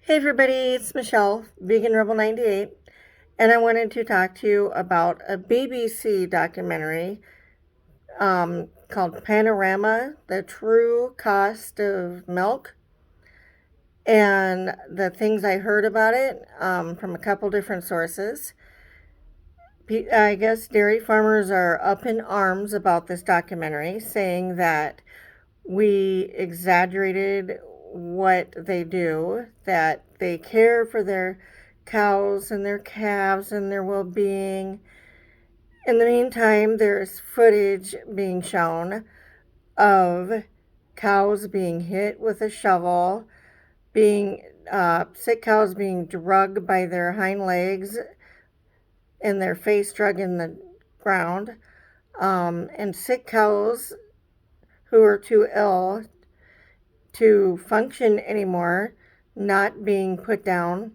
Hey everybody, it's Michelle, Vegan Rebel 98, and I wanted to talk to you about a BBC documentary called Panorama, The True Cost of Milk, and the things I heard about it from a couple different sources. I guess dairy farmers are up in arms about this documentary, saying that we exaggerated what they do, that they care for their cows and their calves and their well being. In the meantime, there's footage being shown of cows being hit with a shovel, being sick cows being drugged by their hind legs and their face drug in the ground, and sick cows who are too ill to function anymore, not being put down.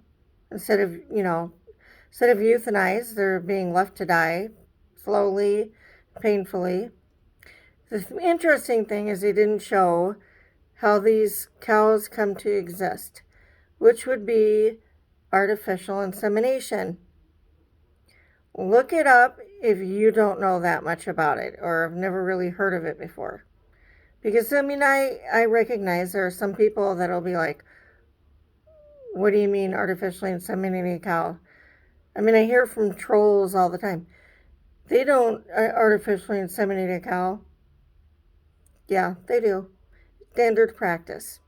Instead of euthanized, they're being left to die slowly, painfully. The interesting thing is they didn't show how these cows come to exist, which would be artificial insemination. Look it up if you don't know that much about it or have never really heard of it before. Because, I recognize there are some people that'll be like, what do you mean artificially inseminating a cow? I hear from trolls all the time. They don't artificially inseminate a cow. Yeah, they do. Standard practice.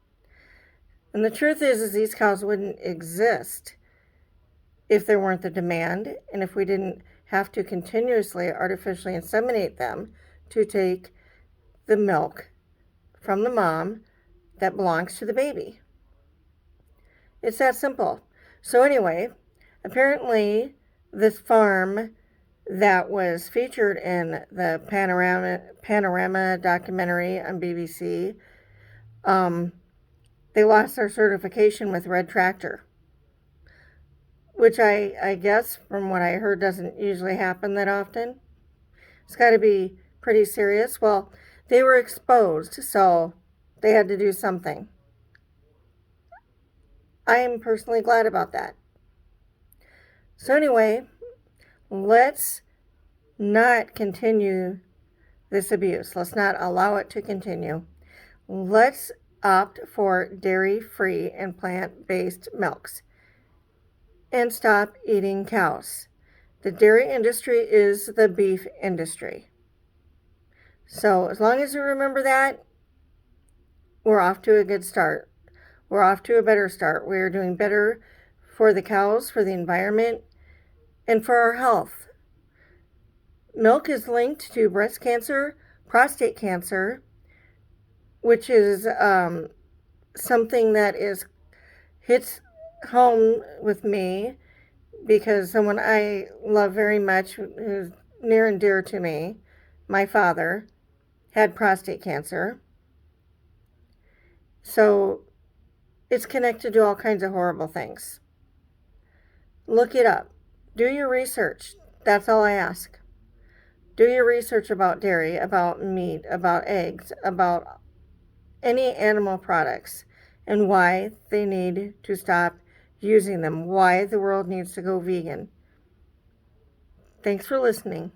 And the truth is these cows wouldn't exist if there weren't the demand and if we didn't have to continuously artificially inseminate them to take the milk from the mom that belongs to the baby. It's that simple. So anyway, apparently this farm that was featured in the Panorama documentary on BBC, they lost their certification with Red Tractor, which I guess from what I heard doesn't usually happen that often. It's got to be pretty serious. Well, they were exposed, so they had to do something. I am personally glad about that. So anyway, let's not continue this abuse. Let's not allow it to continue. Let's opt for dairy-free and plant-based milks and stop eating cows. The dairy industry is the beef industry. So as long as you remember that, we're off to a good start. We're off to a better start. We're doing better for the cows, for the environment, and for our health. Milk is linked to breast cancer, prostate cancer, which is something that hits home with me because someone I love very much, who's near and dear to me, my father, had prostate cancer. So it's connected to all kinds of horrible things. Look it up. Do your research. That's all I ask. Do your research about dairy, about meat, about eggs, about any animal products, and why they need to stop using them, why the world needs to go vegan. Thanks for listening.